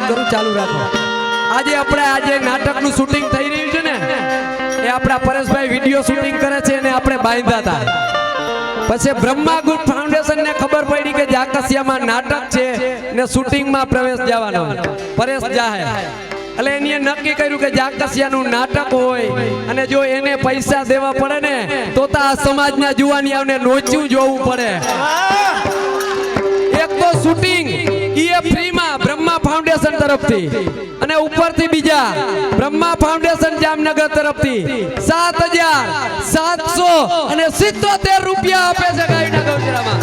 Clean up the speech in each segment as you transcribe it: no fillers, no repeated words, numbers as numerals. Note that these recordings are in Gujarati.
કરું, ચાલુ રાખો। આજે નાટકનું શૂટિંગ થઈ રહ્યું છે ને, એ આપણા પરેશભાઈ વિડિયો શૂટિંગ કરે છે અને આપણે બાંધ્યા હતા। પછી બ્રહ્મા ગ્રુપ ફાઉન્ડેશન ને ખબર પડી કે જાકસિયામાં નાટક છે ને શૂટિંગમાં પ્રવેશ જવાનો, પરેશ જાહે, એટલે એને નક્કી કર્યું કે જાકસિયાનું નાટક હોય અને જો એને પૈસા દેવા પડે ને તો આ સમાજના જુવાનિયાઓને નોચ્યું જોવું પડે। એક તો શૂટિંગ ઈ ફ્રીમાં બ્રહ્મા ફાઉન્ડેશન તરફથી અને ઉપરથી બીજા બ્રહ્મા ફાઉન્ડેશન જામનગર તરફથી 7,777 રૂપિયા આપે છે ગાયના ગૌચરામાં।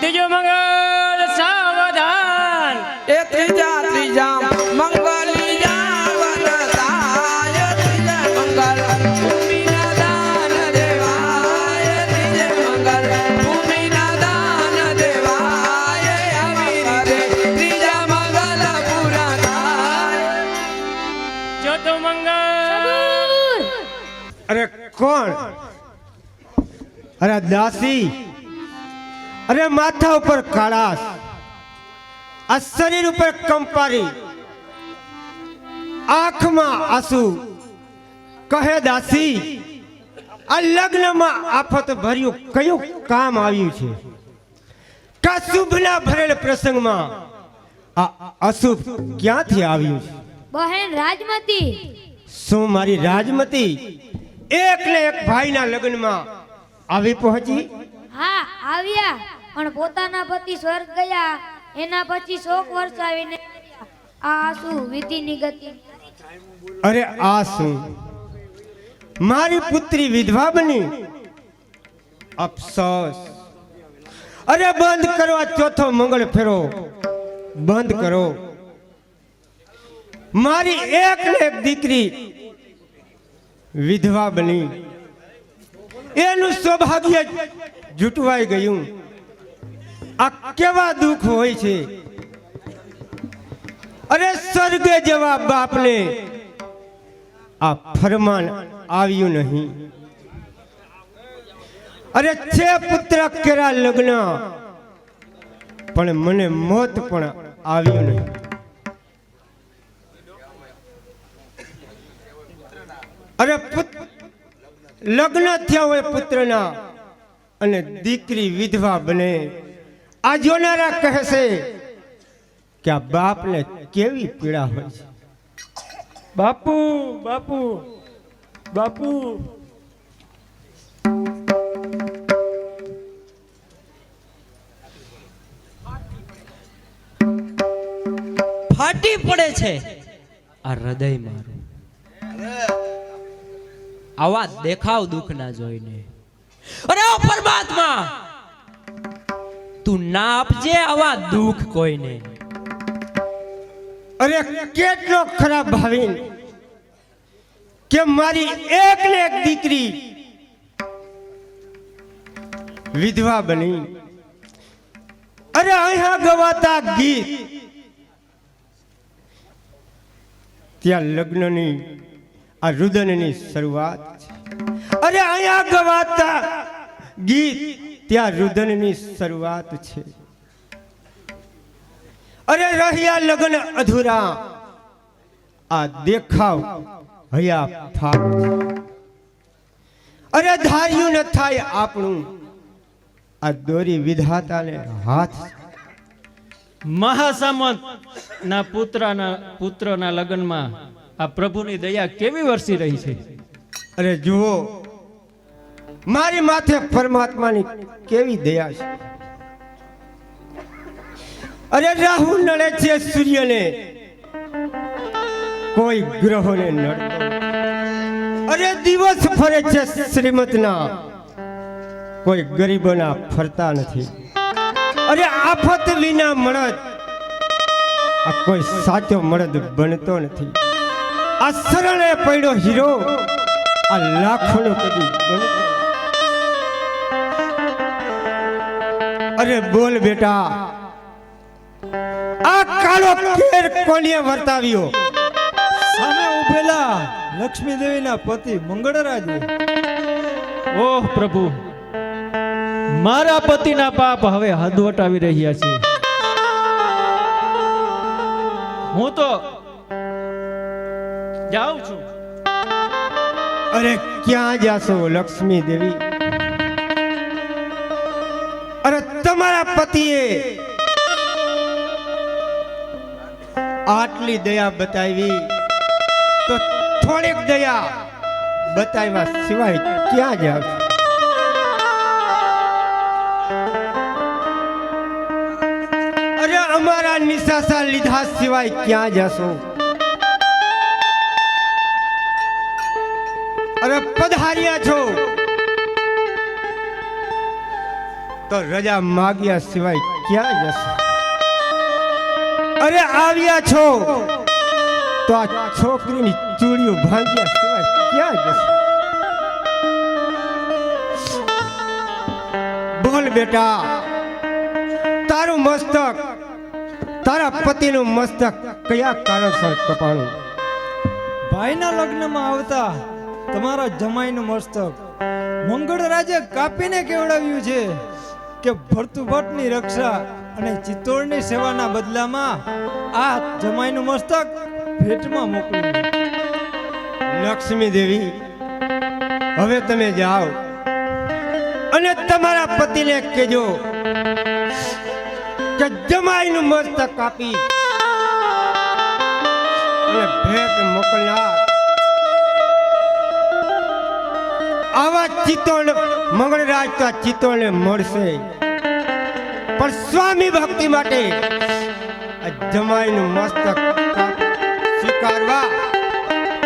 ત્રીજો મંગળ સાવધાન એ ત્રીજા મંગલી જાવન થાય ત્રીજા મંગલ ભૂમિના દાન દેવાય ત્રીજે મંગલ ભૂમિના દાન દેવાય આવી રીતે ત્રીજા મંગલ પૂરા થાય ચોથો મંગળ અરે કોણ? અરે દાસી, અરે માથા ઉપર કાળાશ, આ શરીર ઉપર કંપારી, આંખમાં આંસુ. કહે દાસી, આ લગ્નમાં આફત ભર્યું કયું કામ આવ્યું છે? કા શુભના ભરેલ પ્રસંગમાં આ અશુભ ક્યાંથી આવ્યું છે? બહેન રાજમતી. શું મારી રાજમતી એકને એક ભાઈના લગ્નમાં આવી પહોંચી? હા આવ્યા, પણ પોતાના પતિ સ્વર્ગ ગયા એના પછી 100 વર્ષ આવીને આ શું વિધિની ગતિ. અરે આ શું, મારી પુત્રી વિધવા બની? અફસોસ. અરે બંધ કરો આ ચોથો મંગળ ફેરો, બંધ કરો. મારી એક ને એક દીકરી વિધવા બની, એનું સૌભાગ્ય જૂટવાઈ ગયું. આ કેવા દુઃખ હોય છે. અરે સ્વર્ગે જવા બાપને આ ફરમાન આવ્યું નહીં. અરે છે પુત્ર કેરા લગ્ન, પણ મને મોત પણ આવ્યું નહીં. અરે લગ્ન થયા હોય પુત્રના અને દીકરી વિધવા બને. આ જોનારા કહેશે કે આ બાપને કેવી પીડા હોય છે. બાપુ બાપુ બાપુ ફાટી પડે છે આ હૃદય મારું. આવા દેખાવ દુઃખ ના જોઈને. અરે ઓ પરમાત્મા, તું ના આપજે આવા દુઃખ કોઈને. અરે કેટલો ખરાબ ભાવીન કે મારી એક ને એક દીકરી વિધવા બની. અરે અહીંયા ગવાતા ગીત ત્યાં લગ્નની આ રુદનની શરૂઆત છે. અરે અહીંયા ગવાતા ગીત ત્યાં રુદનની શરૂઆત છે. અરે રહ્યા લગ્ન અધૂરા, આ દેખાવ હયા ફાટ. અરે ધાર્યું ન થાય આપણું, આ દોરી વિધાતાને હાથ. મહાસામંત ના પુત્રના લગ્નમાં આ પ્રભુની દયા કેવી વરસી રહી છે. અરે જુઓ, મારી માથે પરમાત્માની કેવી દયા છે. અરે રાહુ નડે છે સૂર્યને, કોઈ ગ્રહોને નડતો. અરે દિવસ ફરે છે શ્રીમતના, કોઈ ગરીબોના ફરતા નથી. અરે આફત વિના મળદ, આ કોઈ સાચો મળદ બનતો નથી. આ શરણે પડ્યો હીરો, આ લાખોનો કદી બનતો. અરે બોલ બેટા, આ કાળો કેર કોને વર્તાવ્યો? સામે ઉભેલા લક્ષ્મી દેવીના પતિ મંગળરાજ. ઓહ પ્રભુ, મારા પતિના પાપ હવે હદ વટાવી રહ્યા છે. હું તો જાઉં છું. અરે ક્યાં જાશો લક્ષ્મી દેવી? અરે તમારા પતિએ આટલી દયા બતાવી તો થોડીક દયા બતાવ્યા સિવાય ક્યાં જાવ? અરે અમારા નિશાસા લીધા સિવાય ક્યાં જશો? અરે પધાર્યા છો તો રજા માગ્યા સિવાય ક્યાં જશે? અરે આવ્યા છો તો આ છોકરીની ચૂડીઓ ભાંગ્યા સિવાય ક્યાં જશે? બોલ બેટા, તારું મસ્તક, તારા પતિનું મસ્તક કયા કારણસર કપાણું? ભાઈના લગ્નમાં આવતા તમારા જમાઈનું મસ્તક મંગળ રાજે કાપીને કેવડાવ્યું છે કે ભરતુ ભટ્ટની રક્ષા અને ચિત્તોડની સેવાના બદલામાં આ જમાઈનું મસ્તક ભેટમાં મોકલ્યું. લક્ષ્મી દેવી, હવે તમે જાઓ અને તમારા પતિને કહેજો કે જમાઈનું મસ્તક કાપી અને ભેટ મોકલનાર આવા ચિત્તોડ મંગળરાજ તો આ ચિત્તોડને મળશે, પણ સ્વામી ભક્તિ માટે આ જમાઈનું મસ્તક સ્વીકારવા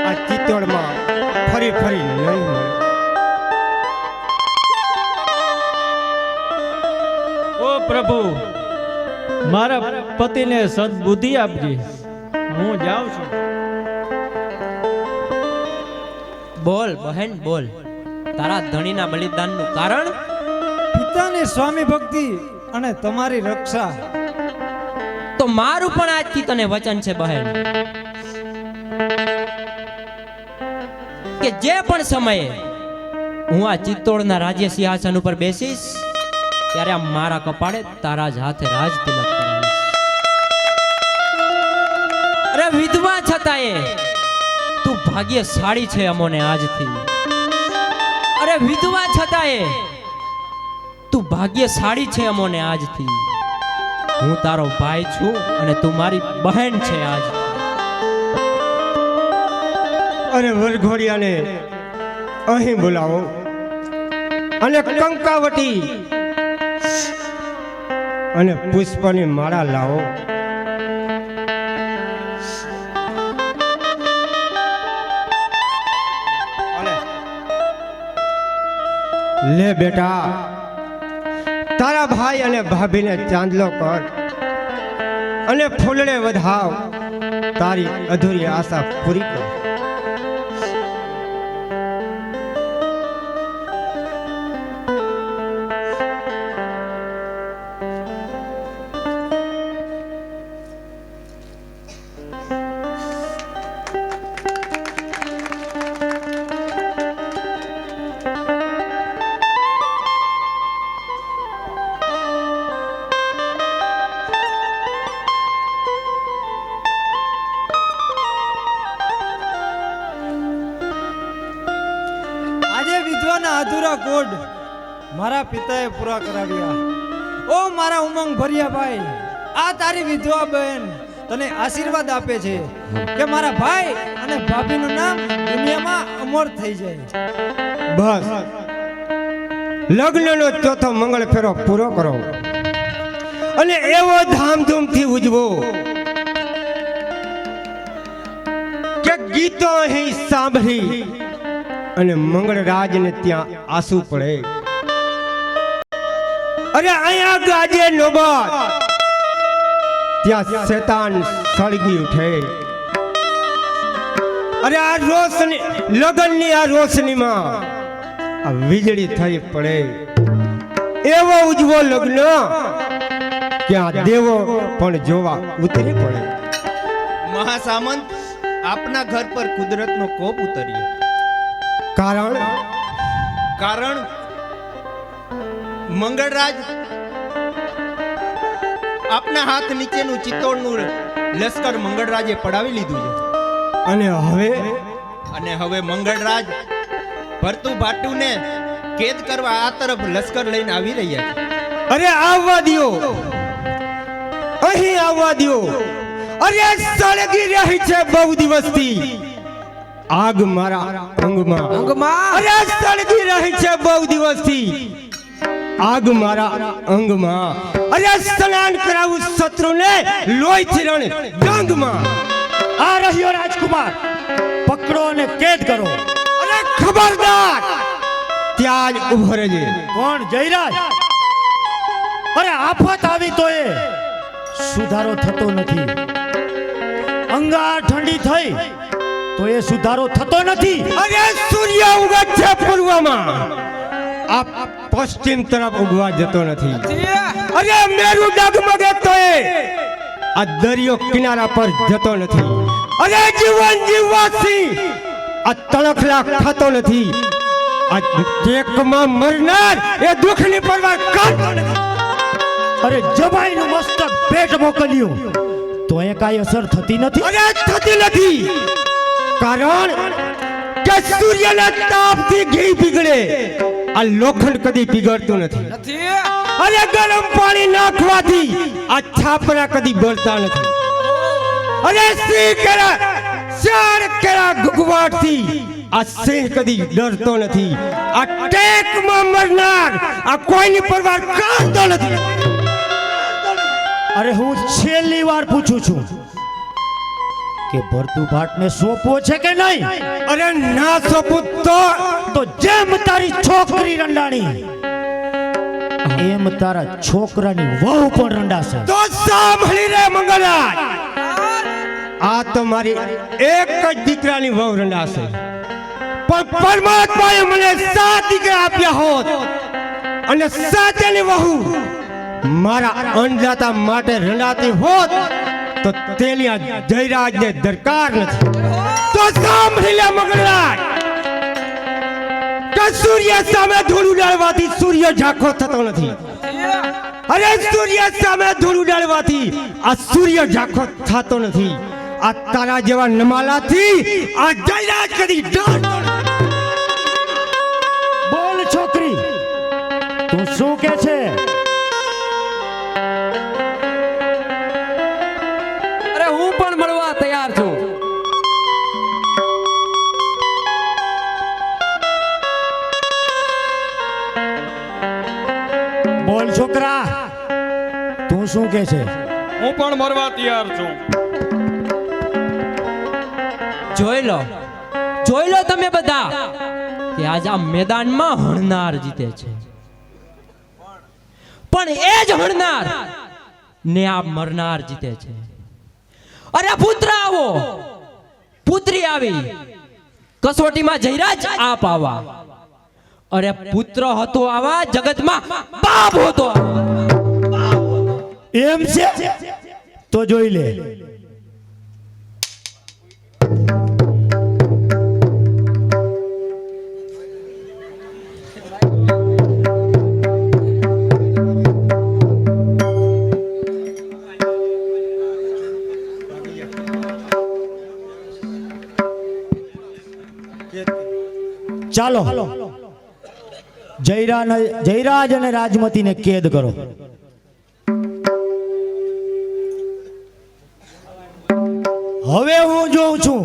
આ ચિત્તોડમાં ફરી ફરી નહીં મળે. ઓ પ્રભુ, મારા પતિને સદબુદ્ધિ આપજે. હું જાઉં છું. બોલ બહેન બોલ, તારા ધણીના બલિદાનનું કારણ? પિતાની સ્વામી ભક્તિ અને તમારી રક્ષા. તો મારું પણ આજથી તને વચન છે બહેન, કે જે પણ સમયે હું આ ચિત્તોડના રાજ્ય સિંહાસન ઉપર બેસીશ ત્યારે આ મારા કપાળે તારા જ હાથે રાજ તિલક કરાવીશ. અરે વિધવા છતાંય તું ભાગ્યશાળી છે અમોને આજથી. અરે વિધવા છતાંય તું ભાગ્યશાળી છે અમોને આજથી. હું તારો ભાઈ છું અને તું મારી બહેન છે આજ. અરે વરઘોડિયાને અહીં બોલાવો અને કંકાવટી અને પુષ્પની માળા લાવો. લે બેટા, તારા ભાઈ અને ભાભીને ચાંદલો કર અને ફૂલડે વધાવ. તારી અધૂરી આશા પૂરી કર. આજે વિધવાના અધૂરા કોડ મારા પિતાએ પૂરા કરાવ્યા. ઓ મારા ઉમંગ ભર્યા ભાઈ, આ તારી વિધવા બહેન તને આશીર્વાદ આપે છે કે મારા ભાઈ અને ભાભીનું નામ દુનિયામાં અમર થઈ જાય. બસ લગ્નનો ચોથો મંગળ ફેરો પૂરો કરો અને એવો ધામધૂમથી ઉજવો કે ગીતો અહીં સાંભળી અને મંગળરાજને ત્યાં આંસુ પડે. અરે અહીંયા ગાજે નોબત, ત્યાં શેતાન સળગી ઉઠે. અરે આ રોશની, લગનની આ રોશનીમાં આ વીજળી થઈ પડે. એવો ઉજવો લગ્ન કે આ દેવો પણ જોવા ઉતરી પડે. મહાસામંત, આપના ઘર પર કુદરતનો કોપ ઉતર્યો. કારણ મંગળરાજ આપના હાથ નીચેનું ચિત્તોડનું લશ્કર મંગળરાજે પડાવી લીધું છે. અને હવે મંગળરાજ ભરતુ ભાટુને કેદ કરવા આ તરફ લશ્કર લઈને આવી રહ્યા છે. અરે આવવા દ્યો, અહીં આવવા દ્યો. અરે સળગી રહી છે બહુ દિવસથી આગ મારા અંગમાં. અરે સળગી રહી છે બહુ દિવસથી આગ મારા અંગમાં. અરે સ્નાન કરાવું શત્રુને લોહીથી રણ ગંગમાં. આ રહ્યો રાજકુમાર, પકડો અને કેદ કરો. અરે ખબરદાર, ત્યાં જ ઉભો રહેજે. કોણ? જયરાજ? અરે આફત આવી તો એ સુધારો થતો નથી. અંગાર ઠંડી થઈ તો એ સુધારો થતો નથી. અરે સૂર્ય ઉગે છે પૂર્વમાં, આ પશ્ચિમ તરફ ઉગવા જતો નથી. અરે મેરુ ડગમગે તો એ આ દરિયો કિનારા પર જતો નથી. અરે જીવન જીવવાથી આ તણખલા ખાતો નથી. આ ટેકમાં મરનાર એ દુઃખની પરવા કરતો નથી. અરે જમાઈનું મસ્તક ભેટ મોકલ્યું તો એ કાંઈ અસર થતી નથી. અરે થતી નથી, કારણ કે સૂર્યના તાપથી ઘી પીગળે, આ લોખંડ કદી પીગળતું નથી. અરે ગરમ પાણી નાખવાથી આ છાપરા કદી બળતા નથી. અરે સિંહ કેરા ચાર કેરા ગુગવાટથી આ સિંહ કદી ડરતો નથી. આ ટેકમાં મરનાર આ કોઈની પરવાર કરતો નથી. અરે હું છેલ્લી વાર પૂછું છું કે ભરતું ભાટને સોંપવો છે કે નહીં? અરે ના સોપું તો જેમ તારી છોકરી રંડાણી એમ તારા છોકરાની વહુ પણ રંડાશે. તો સાંભળી રે મંગળરાજ, આ તો મારી એક જ દીકરાની વહુ રંડાશે, પણ પરમાત્માએ મને 7 દીકરા આપ્યા હોત અને 7ની વહુ મારા અન્નદાતા માટે રંડાતી હોત તો તેની આ જયરાજને દરકાર નથી. તો સાંભળી લે મંગળરાજ, કે સૂર્ય સામે ધૂળ ઉડાડવાથી સૂર્ય ઝાંખો થતો નથી. અરે સૂર્ય સામે ધૂળ ઉડાડવાથી આ સૂર્ય ઝાંખો થતો નથી. આ તારા જેવા નમાલાથી આ જયરાજ કદી ડરતો નથી. બોલ છોકરી, તું શું કે છે? અરે હું પણ મળવા તૈયાર છું. બોલ છોકરા, તું શું કે છે? હું પણ મરવા તૈયાર છું. જોઈ લો તમે બધા કે આજ આ મેદાનમાં હણનાર જીતે છે, પણ એ જ હણનાર ને આ મરનાર જીતે છે. અરે પુત્ર આવો, પુત્રી આવી, કસોટીમાં જયરાજ આપ આવા. અરે પુત્ર હતો આવા, જગતમાં બાપ હતો આવા. એમ છે તો જોઈ લે. ચાલો જયરાજ અને રાજમતીને કેદ કરો. હવે હું જોઉં છું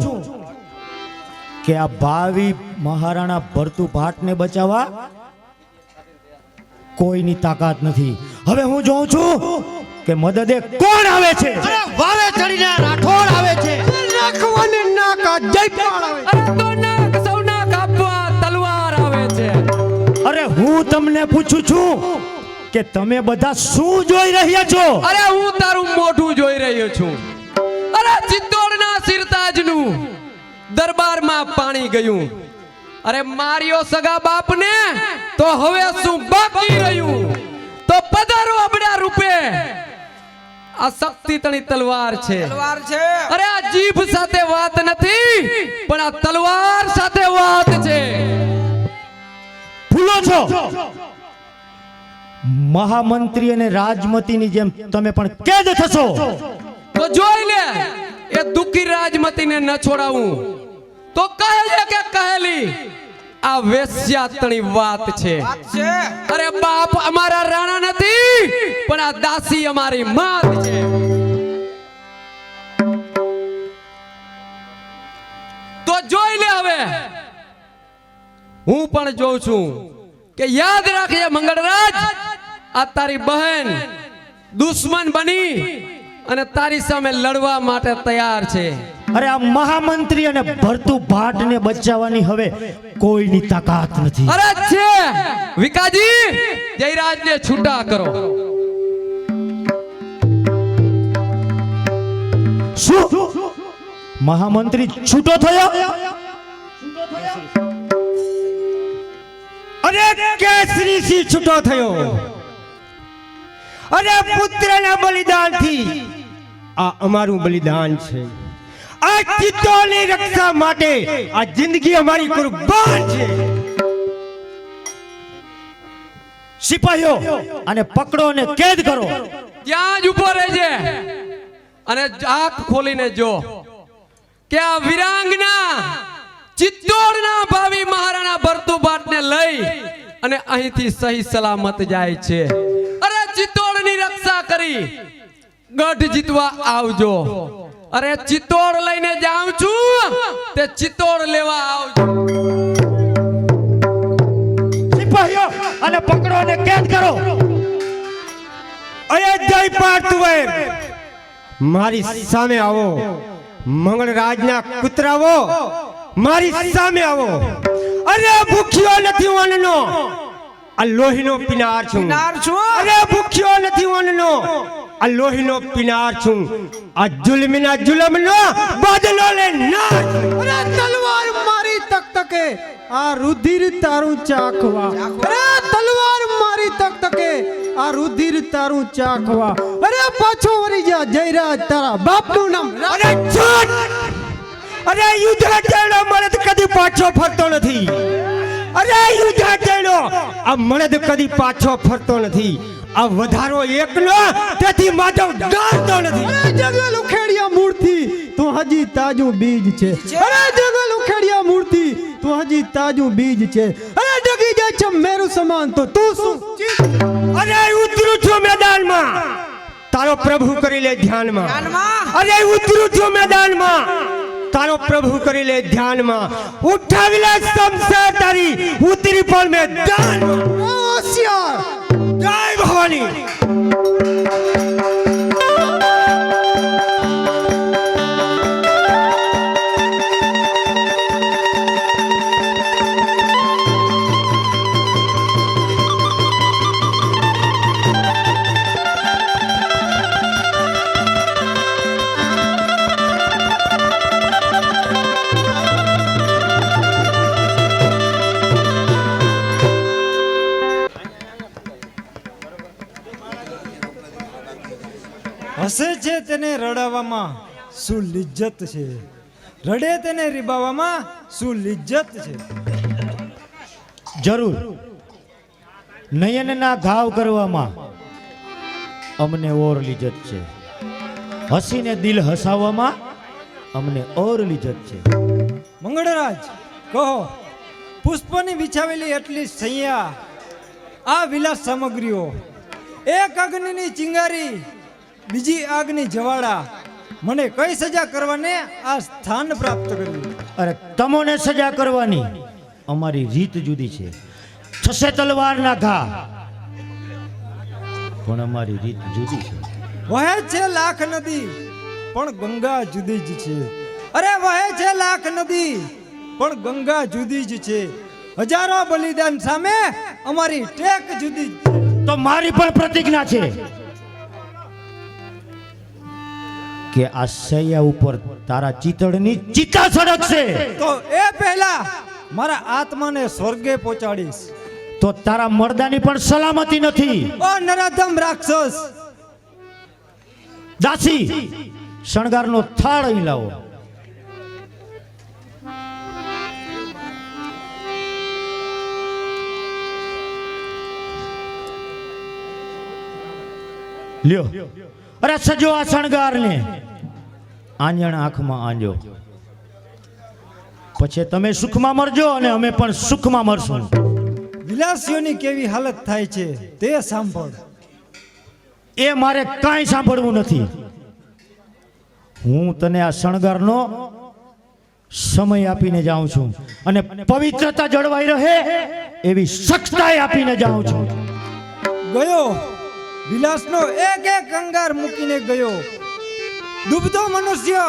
કે આ ભાવિ મહારાણા ભરતુ ભાટને બચાવવા કોઈની તાકાત નથી. હવે હું જોઉં છું કે મદદે કોણ આવે છે. વારે ચડીને રાઠોડ આવે છે, નાખવાને નાકા જયપાલ આવે છે. અરે તો નાક સૌના કાપવા તલવાર આવે છે. અરે હું તમને પૂછું છું કે તમે બધા શું જોઈ રહ્યા છો? અરે હું તારું મોઢું જોઈ રહ્યો છું. અરે ચિત્તોડના સિરતાજનું દરબારમાં પાણી ગયું. અરે માર્યો સગા બાપને તો હવે શું બાકી રહ્યું? તો પધારો અબડા રૂપે, આ શક્તિ તણી તલવાર છે. અરે આ જીભ સાથે વાત નથી, પણ આ તલવાર સાથે વાત છે. ભૂલો છો. મહામંત્રી અને રાજમતીની જેમ તમે પણ કેદ થશો. તો જોઈ લે, એ દુઃખી રાજમતીને ન છોડાવું તો કહે છે કે કહેલી આ વેશ્યાતણી વાત છે. અરે બાપ અમારા રાણા નથી, પણ આ દાસી અમારી માત છે. તો જોઈ લે, હવે હું પણ જોઉં છું કે યાદ રાખજે મંગળરાજ, આ તારી બહેન દુશ્મન બની અને તારી સામે લડવા માટે તૈયાર છે. અરે આ મહામંત્રી અને ભરતુ ભાટને બચાવવાની હવે કોઈની તાકાત નથી. અરે છે વિકાજી, જયરાજને છૂટા કરો. મહામંત્રી છૂટો થયો. અરે કેસરી સિંહ છૂટો થયો. અરે પુત્રના બલિદાનથી આ અમારું બલિદાન છે. આ ચિત્તોની રક્ષા માટે આ જિંદગી અમારી કુરબાન છે. સિપાહીઓ અને પકડો અને કેદ કરો. ત્યાં જ ઉભો રહેજે અને આંખ ખોલીને જો કે આ વિરાંગના ચિત્તોડના ભાવિ મહારાણા ભરતુભાટને લઈ અને અહીંથી સહી સલામત જાય છે. અરે ચિત્તોડની રક્ષા કરી ગઢ જીતવા આવજો. અરે ચિત્તોડ લઈને જાઉં છું તે ચિત્તોડ લેવા આવજો. સિપાહીઓ અને પકડો અને કેદ કરો. અરે જય પાર્થવેર, મારી સામે આવો. મંગળરાજના કૂતરાઓ મારી સામે આવો. અરે ભૂખ્યો નથી વનનો, આ લોહીનો પીનાર છું. અરે ભૂખ્યો નથી વનનો, આ લોહીનો પીનાર છું. આ જુલ્મીના જુલમનો બદલો લે ના. અરે તલવાર મારી તકતકે આ રુધિર તારું ચાખવા. અરે તલવાર મારી તકતકે આ રુધિર તારું ચાખવા. અરે પાછો વળી જા જયરાજ, તારા બાપનું નામ. અરે છૂટ. અરે યુદ્ધ જેડો મળદ કદી પાછો ફરતો નથી. અરે યુદ્ધ જેડો આ મળદ કદી પાછો ફરતો નથી. આ વધારો એકનો તેથી માધવ ડરતો નથી. અરે જંગલ ઉખેડિયા મૂર્તિ તું હજી તાજું બીજ છે. અરે જંગલ ઉખેડિયા મૂર્તિ તું હજી તાજું બીજ છે. અરે ડગી જાય છે મેરું સમાન તો તું શું? અરે ઉતરું છું મેદાનમાં, તારો પ્રભુ કરી લે ધ્યાનમાં. અરે ઉતરું છું મેદાનમાં, તારો પ્રભુ કરી લે ધ્યાનમાં. ઉઠાવી લે શમશેર તારી ઉતરી પણ મેદાનમાં. હોશિયાર. જય ભવાની. હસે છે તેને રડાવવામાં શું લિજ્જત છે, રડે તેને રીબાવવામાં શું લિજ્જત છે. જરૂર નયનના ઘાવ કરવામાં અમને ઓર લિજ્જત છે. હસીને દિલ હસાવવામાં અમને ઓર લિજ્જત છે. મંગળરાજ કહો, પુષ્પની વિછાવેલી એટલી સૈયા, આ વિલાસ સામગ્રીઓ, એક અગ્નિની ચિંગારી, બીજી આગની જવાળા, મને કઈ સજા કરવાને આ સ્થાન પ્રાપ્ત કર્યું? અરે તમોને સજા કરવાની અમારી રીત જુદી છે. થશે તલવારના ઘા પણ અમારી રીત જુદી છે. વહે છે લાખ નદી પણ ગંગા જુદી જ છે. અરે વહે છે લાખ નદી પણ ગંગા જુદી જ છે. હજારો બલિદાન સામે અમારી ટેક જુદી જ છે. તો મારી પણ પ્રતિજ્ઞા છે કે આ સૈયા ઉપર તારા ચિતડની ચિતા સળગશે. તો એ પહેલા મારા આત્માને સ્વર્ગે પહોંચાડીશ. તો તારા મર્દાની પણ સલામતી નથી. ઓ નરાધમ રાક્ષસ, દાસી શણગારનો થાળ અહીં લાવો. લ્યો, અરે સજો આ શણગારને આંજણ આંખમાં આંજો. પછી તમે સુખમાં મરજો અને અમે પણ સુખમાં મરશું. વિલાસીઓની કેવી હાલત થાય છે તે સાંભળ. એ મારે કાંઈ સાંભળવું નથી. હું તને આ શણગારનો સમય આપીને જાઉં છું અને પવિત્રતા જળવાઈ રહે એવી સખ્તાઈ આપીને જાઉં છું. ગયો વિલાસનો એક એક અંગાર મૂકીને ગયો. ડૂબતો મનુષ્ય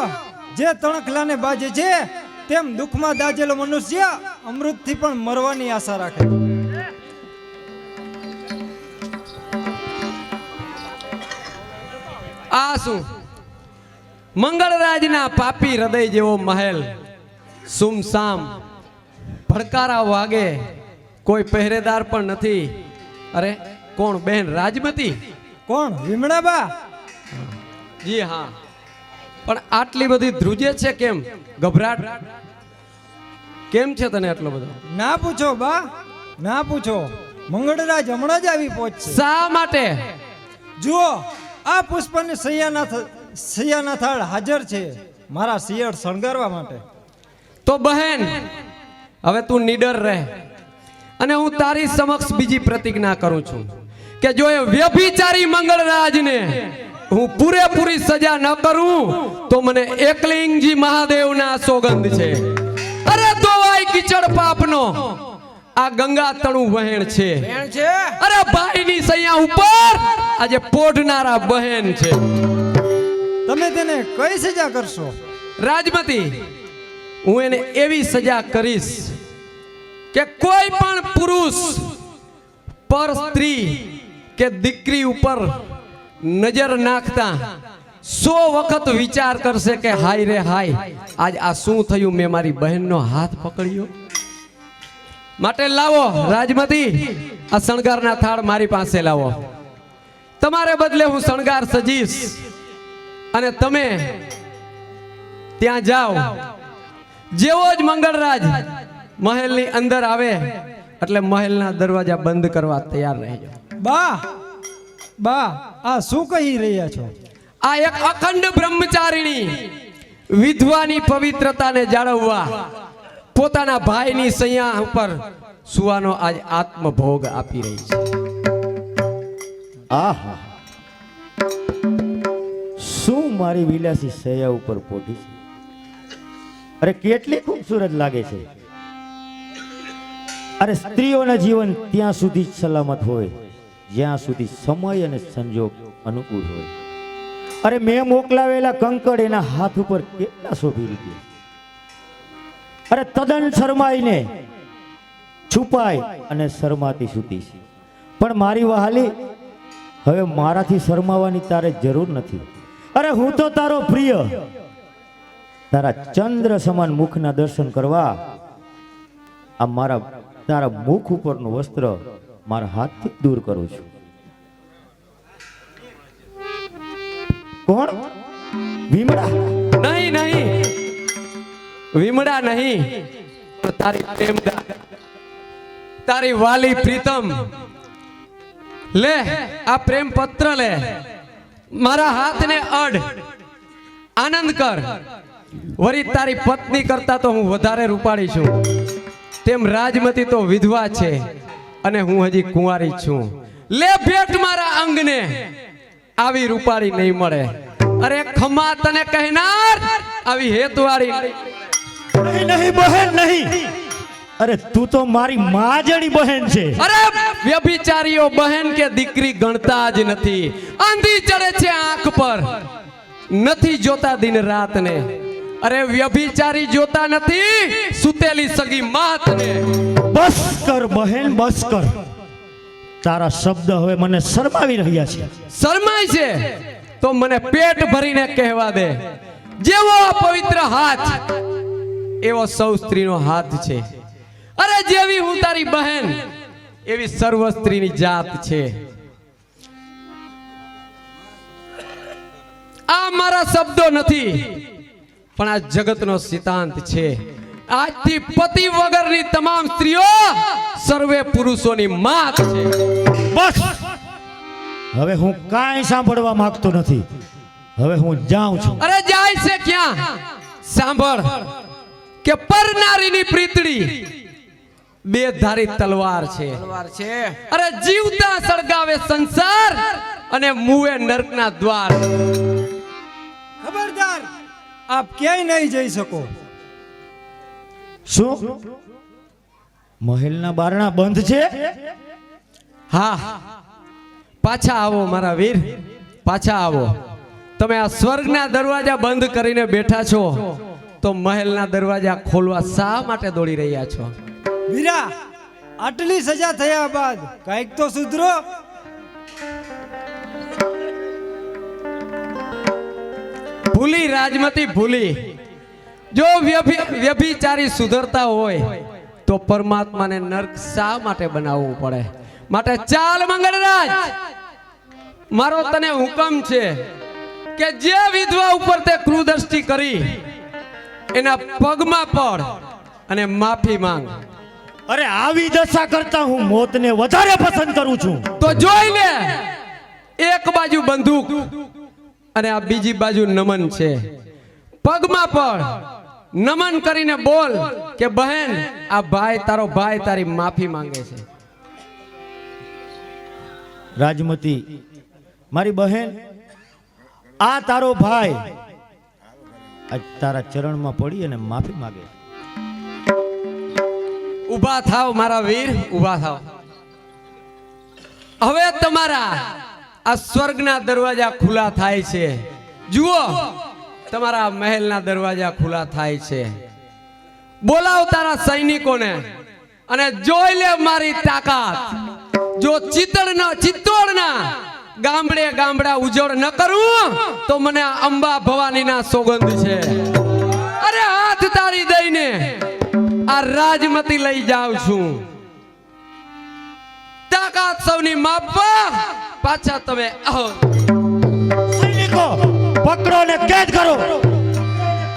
જે તણખલાને બાજે છે, તેમ દુઃખમાં દાજેલો મનુષ્ય અમૃતથી પણ મરવાની આશા રાખે. આ શું મંગળરાજના પાપી હૃદય જેવો મહેલ સુમસામ, ભડકારા વાગે, કોઈ પહેરેદાર પણ નથી. અરે કોણ બહેન રાજમતી? કોણ? વિમળાબા. જી હા, પણ આટલી બધી ધ્રુજે છે કેમ? ગભરાટ કેમ છે તને આટલો બધો? ના પૂછો બા, ના પૂછો. મંગળરાજ હમણાં જ આવી પહોંચશે. શા માટે? જુઓ, આ પુષ્પની સૈયાના થાળ હાજર છે મારા શિયળ શણગારવા માટે. તો બહેન હવે તું નીડર રહે, અને હું તારી સમક્ષ બીજી પ્રતિજ્ઞા કરું છું કે જો એ વ્યભિચારી મંગળરાજને હું પૂરેપૂરી સજા ન કરું તો મને એકલિંગજી મહાદેવના સોગંદ છે. અરે દોવાઈ કીચડ પાપનો આ ગંગા તણું વહેણ છે. અરે ભાઈની સૈયા ઉપર આજે પોઢનારા બહેન છે. તમે તેને કઈ સજા કરશો? રાજમતી, હું એને એવી સજા કરીશ કે કોઈ પણ પુરુષ પર સ્ત્રી કે દીકરી ઉપર નજર નાખતા 100 વખત વિચાર કરશે કે હાય રે હાય, આજ આ શું થયું? મેં મારી બહેનનો હાથ પકડ્યો. માટે લાવો રાજમતી, આ શણગારના થાળ મારી પાસે લાવો. તમારે બદલે હું શણગાર સજીશ અને તમે ત્યાં જાઓ. જેવો જ મંગળરાજ મહેલની અંદર આવે એટલે મહેલના દરવાજા બંધ કરવા તૈયાર રહેજો. બા, બા, આ શું કહી રહ્યા છો? આ એક અખંડ બ્રહ્મચારીણી વિધવાની પવિત્રતાને જાળવવા પોતાના ભાઈની સૈયા ઉપર સુવાનો આજ આત્મભોગ આપી રહી છે. આહા, શું મારી વિલાસી સૈયા ઉપર પોઢી છે! અરે કેટલી ખૂબસૂરત લાગે છે! અરે સ્ત્રીઓના જીવન ત્યાં સુધી જ સલામત હોય જ્યાં સુધી સમય અને સંજોગ અનુકૂળ હોય. અરે મેં મોકલાવેલા કંકડ એના હાથ ઉપર કેટલા શોભી રૂપિયા! અરે તદ્દન શરમાઈને છુપાય અને શરમાતી સૂતી છે. પણ મારી વહાલી, હવે મારાથી શરમાવાની તારે જરૂર નથી. અરે હું તો તારો પ્રિય, તારા ચંદ્ર સમાન મુખના દર્શન કરવા આ તારા મુખ ઉપરનું વસ્ત્ર મારા હાથથી દૂર કરું છું. કોણ? વિમળા? નહીં નહીં, વિમળા નહીં, પણ તારી પ્રેમદાન, તારી વાલી પ્રીતમ. લે આ પ્રેમ પત્ર લે, મારા હાથને અડ, આનંદ કર. વરી તારી પત્ની કરતા તો હું વધારે રૂપાળી છું. તેમ રાજમતી તો વિધવા છે અને હું હજી કુંવારી છું. લે ભેટ મારા અંગને, આવી રૂપાળી નહીં મળે. અરે ખમા તને કહેનાર આવી હેતવાળી નહીં નહીં બહેન નહીં. અરે તું તો મારી માજણી બહેન છે. અરે વ્યભિચારીઓ બહેન કે દીકરી ગણતા જ નથી. આંધી ચડે છે આંખ પર, નથી જોતા દિન રાત ને. અરે વ્યભિચારી જોતા નથી સુતેલી સગી માતને. બસ કર બહેન, બસ કર. તારા શબ્દ હવે મને શરમાવી રહ્યા છે. શરમાય છે તો મને પેટ ભરીને કહેવા દે, જેવો આ પવિત્ર હાથ એવો સૌ સ્ત્રીનો હાથ છે. અરે જેવી હું તારી બહેન એવી સર્વ સ્ત્રીની જાત છે. આ મારા શબ્દો નથી, પણ આ જગતનો સિદ્ધાંત છે. આજથી પતિ વગરની તમામ સ્ત્રીઓ સર્વે પુરુષોની માત છે. બસ, હવે હું કાંઈ સાંભળવા માંગતો નથી. હવે હું જાઉં છું. અરે જાય છે ક્યાં? સાંભળ કે પરનારીની પ્રીતડી બે ધારી તલવાર છે. અરે જીવતા સળગાવે સંસાર અને મુએ નરકના દ્વાર. ખબરદાર, આપ ક્યાંય નહીં જઈ શકો. શું મહેલના બારણા બંધ છે? હા, પાછા આવો મારા વીર, પાછા આવો. તમે આ સ્વર્ગના દરવાજા બંધ કરીને બેઠા છો તો મહેલના દરવાજા ખોલવા શા માટે દોડી રહ્યા છો? વીરા, આટલી સજા થયા બાદ કાંઈક તો સુધરો. ભૂલી રાજમતી ભૂલી. જો વ્યભિચારી સુધરતા હોય તો પરમાત્માને નર્ક શા માટે બનાવવું પડે? માટે ચાલ મંગળરાજ, મારો તને હુકમ છે કે જે વિધવા ઉપર તે ક્રૂરદ્રષ્ટિ કરી એના પગમાં પડ અને માફી માંગ. અરે આવી દશા કરતા હું મોતને વધારે પસંદ કરું છું. તો જોઈ લે, એક બાજુ બંદૂક અને આ બીજી બાજુ નમન છે. પગમાં પડ, નમન કરીને બોલ કે બહેન, આ ભાઈ તારો ભાઈ તારી માફી માંગે છે. રાજમતી મારી બહેન, આ તારો ભાઈ આજ તારા ચરણમાં પડી અને માફી માંગે. ઊભા થાવ મારા વીર, ઊભા થાવ. હવે તમારા આ સ્વર્ગના દરવાજા ખુલ્લા થાય છે. જુઓ, તમારા મહેલના દરવાજા ખુલ્લા થાય છે. બોલાવ તારા સૈનિકોને અને જોઈ લે મારી તાકાત. જો ચિત્તોડના ગામડે ગામડા ઉજવડ ન કરું તો મને અંબા ભવાનીના સોગંદ છે. અરે હાથ તાળી દઈને આ રાજમતી લઈ જાઉં છું. તાકાત સૌની માપવા પાછા તમે આવો. સૈનિકો પકડો ને કેદ કરો.